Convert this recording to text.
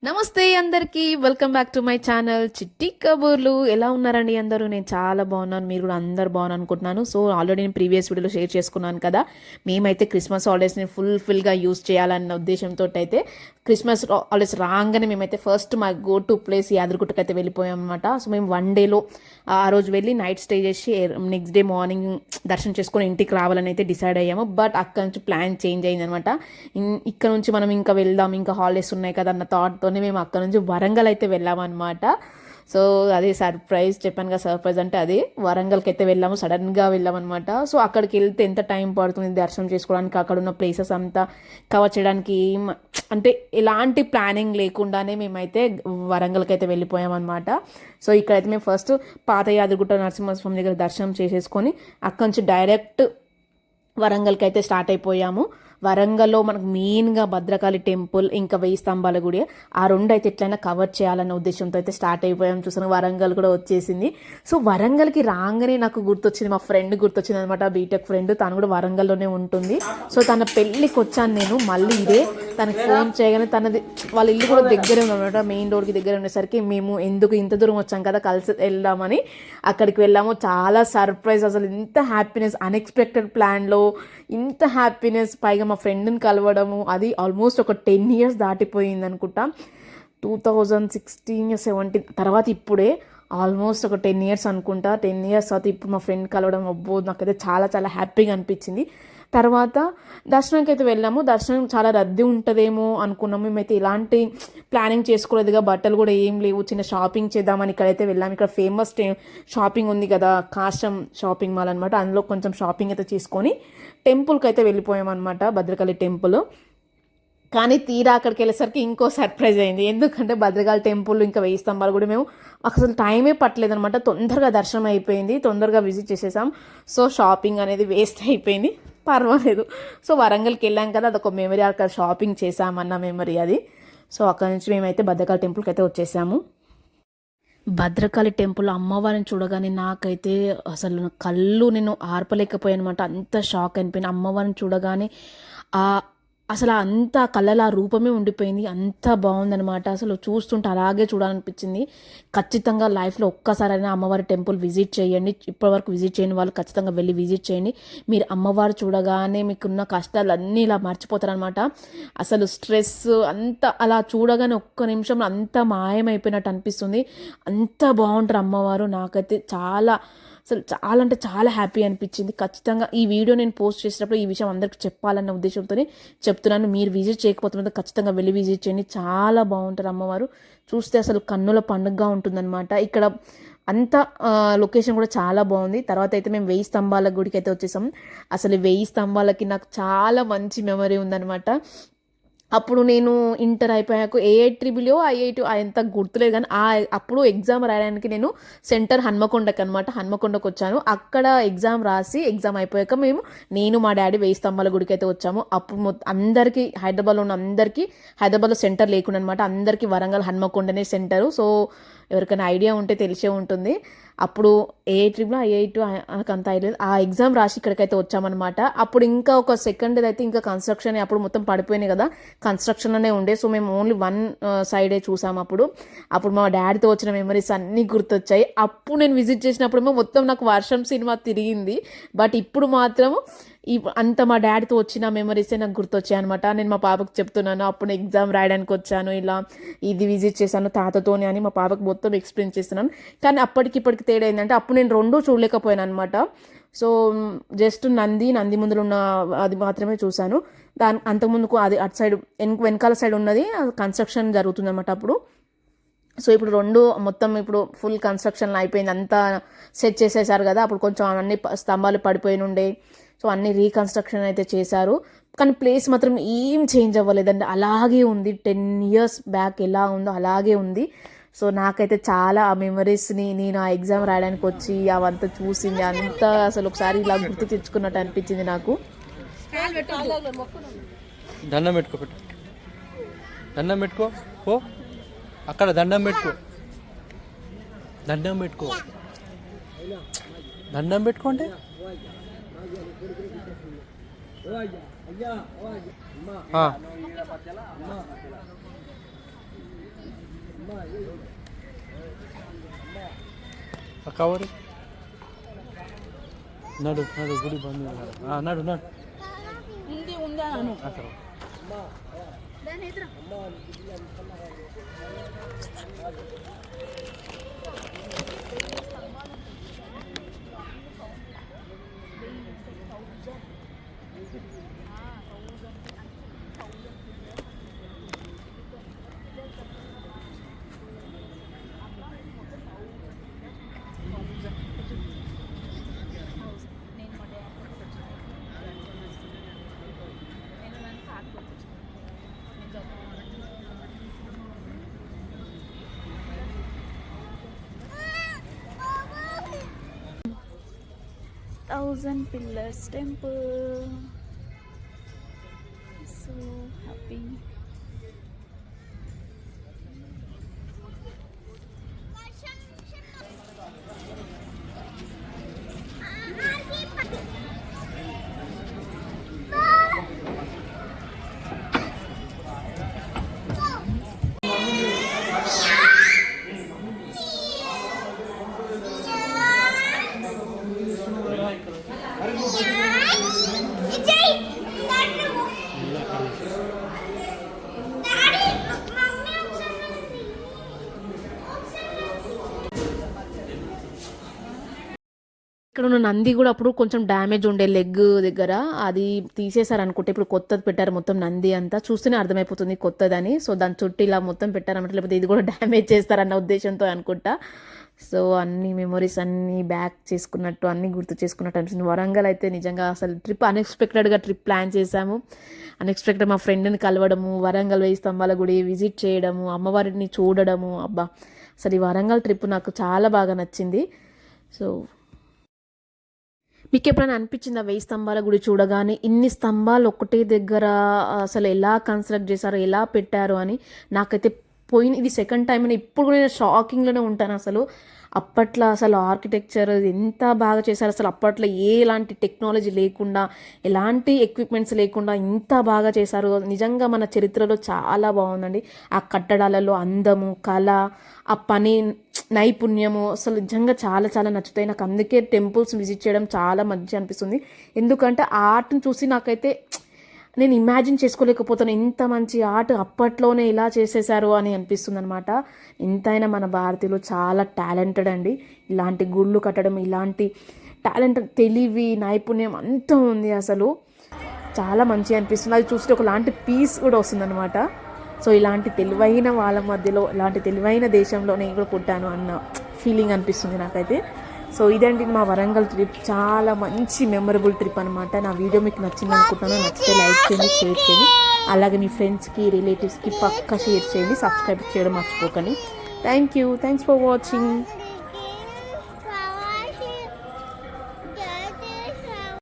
నమస్తే అందరికీ welcome back to my channel చిట్టి కబూర్లు. ఎలా ఉన్నారండి అందరూ? నేను చాలా బాగున్నాను, మీరు కూడా అందరు బాగున్నాను అనుకుంటున్నాను. సో ఆల్రెడీ నేను ప్రీవియస్ వీడియోలో షేర్ చేసుకున్నాను కదా, మేమైతే క్రిస్మస్ హాలిడేస్ని ఫుల్గా యూజ్ చేయాలన్న ఉద్దేశంతో అయితే క్రిస్మస్ హాలిడేస్ రాగానే మేమైతే ఫస్ట్ మా గో టు ప్లేస్ యాదగిరిగుట్టకు అయితే వెళ్ళిపోయాం అనమాట. సో మేము 1 డేలో ఆ రోజు వెళ్ళి నైట్ స్టే చేసి నెక్స్ట్ డే మార్నింగ్ దర్శనం చేసుకొని ఇంటికి రావాలని అయితే డిసైడ్ అయ్యాము. బట్ అక్కడ నుంచి ప్లాన్ చేంజ్ అయిందనమాట. ఇక్కడ నుంచి మనం ఇంకా వెళ్దాం, ఇంకా హాలిడేస్ ఉన్నాయి కదా అన్న థాట్తో మేము అక్కడ నుంచి వరంగల్ అయితే వెళ్ళామన్నమాట. సో అదే సర్ప్రైజ్, చెప్పాను కదా సర్ప్రైజ్ అంటే అదే. వరంగల్కి అయితే వెళ్ళాము, సడన్గా వెళ్ళామన్నమాట. సో అక్కడికి వెళ్తే ఎంత టైం పడుతుంది దర్శనం చేసుకోవడానికి, అక్కడ ఉన్న ప్లేసెస్ అంతా కవర్ చేయడానికి, అంటే ఎలాంటి ప్లానింగ్ లేకుండానే మేమైతే వరంగల్కి అయితే వెళ్ళిపోయామన్నమాట. సో ఇక్కడైతే మేము ఫస్ట్ పాత యాదగిరిగుట్ట నరసింహస్వామి దగ్గర దర్శనం చేసేసుకొని అక్కడి నుంచి డైరెక్ట్ వరంగల్కి అయితే స్టార్ట్ అయిపోయాము. వరంగల్లో మనకు మెయిన్గా భద్రకాళి టెంపుల్, ఇంకా 1000 స్తంభాల గుడి, ఆ 2 అయితే ఎట్లయినా కవర్ చేయాలన్న ఉద్దేశంతో అయితే స్టార్ట్ అయిపోయాం. చూసాను వరంగల్ కూడా వచ్చేసింది. సో వరంగల్కి రాగానే నాకు గుర్తొచ్చింది, మా ఫ్రెండ్ గుర్తొచ్చింది అనమాట, బీటెక్ ఫ్రెండ్. తను కూడా వరంగల్లోనే ఉంటుంది. సో తన పెళ్ళికి వచ్చాను నేను, మళ్ళీ ఇదే తనకి ఫోన్ చేయగానే తనది వాళ్ళ ఇల్లు కూడా దగ్గరే ఉందన్నమాట. మెయిన్ రోడ్కి దగ్గర ఉండేసరికి మేము ఎందుకు ఇంత దూరం వచ్చాం కదా, కలిసి వెళ్దామని అక్కడికి వెళ్ళాము. చాలా సర్ప్రైజ్, అసలు ఇంత హ్యాపీనెస్, అన్ఎక్స్పెక్టెడ్ ప్లాన్లో ఇంత హ్యాపీనెస్, పైగా మా ఫ్రెండ్ని కలవడము, అది ఆల్మోస్ట్ ఒక 10 years దాటిపోయింది అనుకుంటా. 2016-17 తర్వాత ఇప్పుడే ఆల్మోస్ట్ ఒక 10 years అనుకుంటా. 10 years తర్వాత ఇప్పుడు మా ఫ్రెండ్ కలవడం, అబ్బో నాకైతే చాలా చాలా హ్యాపీగా అనిపించింది. తర్వాత దర్శనంకి అయితే వెళ్ళాము. దర్శనం చాలా రద్దీ ఉంటుందేమో అనుకున్నాము. మేమైతే ఇలాంటి ప్లానింగ్ చేసుకోలేదుగా, బట్టలు కూడా ఏం లేవు, చిన్న షాపింగ్ చేద్దామని ఇక్కడైతే వెళ్ళాము. ఇక్కడ ఫేమస్ షాపింగ్ ఉంది కదా, కాశం షాపింగ్ మాల్ అనమాట. అందులో కొంచెం షాపింగ్ అయితే చేసుకొని టెంపుల్కి అయితే వెళ్ళిపోయామన్నమాట, భద్రకాళి టెంపుల్. కానీ తీరా అక్కడికి వెళ్ళేసరికి ఇంకో సర్ప్రైజ్ అయింది. ఎందుకంటే భద్రకాళి టెంపుల్ ఇంకా 1000 స్తంభాలు కూడా మేము అసలు టైమే పట్టలేదనమాట. తొందరగా దర్శనం అయిపోయింది, తొందరగా విజిట్ చేసేసాం. సో షాపింగ్ అనేది వేస్ట్ అయిపోయింది, పర్వాలేదు. సో వరంగల్కి వెళ్ళాం కదా, అదొక మెమరీ, అక్కడ షాపింగ్ చేసామన్న మెమరీ అది. సో అక్కడ నుంచి మేమైతే భద్రకాళి టెంపుల్కి అయితే వచ్చేసాము. భద్రకాళి టెంపుల్ అమ్మవారిని చూడగానే నాకైతే అసలు కళ్ళు నేను ఆర్పలేకపోయాను అనమాట. అంత షాక్ అనిపోయింది అమ్మవారిని చూడగానే. అసలు అంత కళ్ళలో ఆ రూపమే ఉండిపోయింది, అంత బాగుందనమాట. అసలు చూస్తుంటే అలాగే చూడాలనిపించింది. ఖచ్చితంగా లైఫ్లో ఒక్కసారైనా అమ్మవారి టెంపుల్ విజిట్ చేయండి. ఇప్పటివరకు విజిట్ చేయని వాళ్ళు ఖచ్చితంగా వెళ్ళి విజిట్ చేయండి. మీరు అమ్మవారు చూడగానే మీకున్న కష్టాలన్నీ ఇలా మర్చిపోతారనమాట. అసలు స్ట్రెస్ అంతా అలా చూడగానే ఒక్క నిమిషంలో అంత మాయమైపోయినట్టు అనిపిస్తుంది. అంత బాగుంటారు అమ్మవారు. నాకైతే అసలు చాలా అంటే చాలా హ్యాపీ అనిపించింది. ఖచ్చితంగా ఈ వీడియో నేను పోస్ట్ చేసేటప్పుడు ఈ విషయం అందరికీ చెప్పాలన్న ఉద్దేశంతోనే చెప్తున్నాను. మీరు విజిట్ చేయకపోతే ఖచ్చితంగా వెళ్ళి విజిట్ చేయండి, చాలా బాగుంటారు అమ్మవారు. చూస్తే అసలు కన్నుల పండుగగా ఉంటుందన్నమాట. ఇక్కడ అంతా లొకేషన్ కూడా చాలా బాగుంది. తర్వాత అయితే మేము 1000 స్తంభాల గుడికి అయితే వచ్చేసాం. అసలు 1000 స్తంభాలకి నాకు చాలా మంచి మెమరీ ఉందన్నమాట. అప్పుడు నేను ఇంటర్ అయిపోయాక ఏఐట్రిబుల్యో ఐఐటి ఎంత గుర్తులేదు, కానీ అప్పుడు ఎగ్జామ్ రాయడానికి నేను సెంటర్ హన్మకొండకి అనమాట, హన్మకొండకు వచ్చాను. అక్కడ ఎగ్జామ్ రాసి ఎగ్జామ్ అయిపోయాక నేను మా డాడీ 1000 స్తంభాల గుడికి అయితే వచ్చాము. అప్పుడు అందరికీ హైదరాబాద్లో ఉన్న అందరికీ, హైదరాబాద్లో సెంటర్ లేకుండా అనమాట, అందరికీ వరంగల్ హన్మకొండనే సెంటరు. సో ఎవరికైనా ఐడియా ఉంటే తెలిసే ఉంటుంది. అప్పుడు ఏఐట్రిబుల్ ఐఐటి నాకు అంత ఐడియా లేదు. ఆ ఎగ్జామ్ రాసి ఇక్కడికైతే వచ్చామన్నమాట. అప్పుడు ఇంకా ఒక సెకండ్ అయితే ఇంకా కన్స్ట్రక్షన్, అప్పుడు మొత్తం పడిపోయినాయి కదా, కన్స్ట్రక్షన్లోనే ఉండే. సో మేము ఓన్లీ 1 సైడే చూసాము. అప్పుడు మా డాడీతో వచ్చిన మెమరీస్ అన్నీ గుర్తొచ్చాయి. అప్పుడు నేను విజిట్ చేసినప్పుడు మొత్తం నాకు వర్షం సినిమా తిరిగింది. బట్ ఇప్పుడు మాత్రం అంత మా డాడీతో వచ్చిన మెమరీసే నాకు గుర్తొచ్చాయి అనమాట. నేను మా పాపకు చెప్తున్నాను, అప్పుడు ఎగ్జామ్ రాయడానికి వచ్చాను, ఇలా ఇది విజిట్ చేశాను తాతతోని అని మా పాపకు మొత్తం ఎక్స్ప్లెయిన్ చేస్తున్నాను. కానీ ఇప్పటికి తేడా ఏంటంటే, అప్పుడు నేను 2 చూడలేకపోయాను అనమాట. సో జస్ట్ నంది ముందులో ఉన్న అది మాత్రమే చూశాను. అంతకుముందుకు అది అటు సైడ్ వెనకాల సైడ్ ఉన్నది కన్స్ట్రక్షన్ జరుగుతుంది అనమాట అప్పుడు. సో ఇప్పుడు 2 మొత్తం ఇప్పుడు ఫుల్ కన్స్ట్రక్షన్ అయిపోయింది, అంతా సెట్ చేసేసారు కదా. అప్పుడు కొంచెం అన్ని స్తంభాలు పడిపోయి ఉండే. సో అన్ని రీకన్స్ట్రక్షన్ అయితే చేశారు. కానీ ప్లేస్ మాత్రం ఏం చేంజ్ అవ్వలేదండి, అలాగే ఉంది. 10 years బ్యాక్ ఎలా ఉందో అలాగే ఉంది. సో నాకైతే చాలా ఆ మెమరీస్ని, నేను ఆ ఎగ్జామ్ రాయడానికి వచ్చి అవంతా చూసింది అంతా అసలు ఒకసారి ఇలా గుర్తు తెచ్చుకున్నట్టు అనిపించింది నాకు. దండం పెట్టుకో పో, అక్కడ దండం పెట్టుకో అంటే ఆ కవర్ నడు నడు గుడి బంద్ నడు నడు అక్కడ Thousand Pillars Temple. So happy. ఇక్కడ ఉన్న నంది కూడా అప్పుడు కొంచెం డ్యామేజ్ ఉండే లెగ్ దగ్గర, అది తీసేశారు అనుకుంటే ఇప్పుడు కొత్తది పెట్టారు. మొత్తం నంది అంతా చూస్తేనే అర్థమైపోతుంది కొత్తదని. సో దాని చుట్టూ ఇలా మొత్తం పెట్టారన్నమాట, లేకపోతే ఇది కూడా డ్యామేజ్ చేస్తారన్న ఉద్దేశంతో అనుకుంటా. సో అన్ని మెమొరీస్ అన్నీ బ్యాక్ చేసుకున్నట్టు, అన్నీ గుర్తు చేసుకున్నట్టు అనిపిస్తుంది. వరంగల్ అయితే నిజంగా అసలు ట్రిప్ అన్ఎక్స్పెక్టెడ్గా ప్లాన్ చేశాము. అన్ఎక్స్పెక్టెడ్ మా ఫ్రెండ్ని కలవడము, వరంగల్ 1000 స్తంభాల గుడి విజిట్ చేయడము, అమ్మవారిని చూడడము. అబ్బా అసలు ఈ వరంగల్ ట్రిప్ నాకు చాలా బాగా నచ్చింది. సో మీకు ఎప్పుడైనా అనిపించిందా 1000 స్తంభాల గుడి చూడగానే ఇన్ని స్తంభాలు ఒకటే దగ్గర అసలు ఎలా కన్స్ట్రక్ట్ చేశారో, ఎలా పెట్టారు అని? నాకైతే ఇది సెకండ్ టైం అని ఇప్పుడు కూడా నేను షాకింగ్లోనే ఉంటాను. అసలు అప్పట్లో అసలు ఆర్కిటెక్చర్ ఎంత బాగా చేశారు. అసలు అప్పట్లో ఎలాంటి టెక్నాలజీ లేకుండా, ఎలాంటి ఎక్విప్మెంట్స్ లేకుండా ఇంత బాగా చేశారు. నిజంగా మన చరిత్రలో చాలా బాగుందండి. ఆ కట్టడాలలో అందము, కళ, ఆ పని నైపుణ్యము అసలు నిజంగా చాలా చాలా నచ్చుతాయి నాకు. అందుకే టెంపుల్స్ విజిట్ చేయడం చాలా మంచి అనిపిస్తుంది. ఎందుకంటే ఆ ఆర్ట్ని చూసి నాకైతే నేను ఇమాజిన్ చేసుకోలేకపోతాను, ఇంత మంచి ఆర్ట్ అప్పట్లోనే ఇలా చేసేసారు అని అనిపిస్తుంది అనమాట. ఎంతైనా మన భారతీయులు చాలా టాలెంటెడ్ అండి. ఇలాంటి గుళ్ళు కట్టడం, ఇలాంటి టాలెంట్, తెలివి, నైపుణ్యం అంతా ఉంది. అసలు చాలా మంచి అనిపిస్తుంది. అది చూస్తే ఒకలాంటి పీస్ కూడా వస్తుందన్నమాట. సో ఇలాంటి తెలివైన వాళ్ళ మధ్యలో, ఇలాంటి తెలివైన దేశంలో నేను కూడా పుట్టాను అన్న ఫీలింగ్ అనిపిస్తుంది నాకైతే. సో ఇదండి మా వరంగల్ ట్రిప్. చాలా మంచి మెమరబుల్ ట్రిప్ అనమాట. నా వీడియో మీకు నచ్చింది అనుకుంటున్నాను. నచ్చితే లైక్ చేయండి, షేర్ చేయండి. అలాగే మీ ఫ్రెండ్స్కి, రిలేటివ్స్కి పక్కా షేర్ చేయండి. సబ్స్క్రైబ్ చేయడం మర్చిపోకండి. Thanks for watching.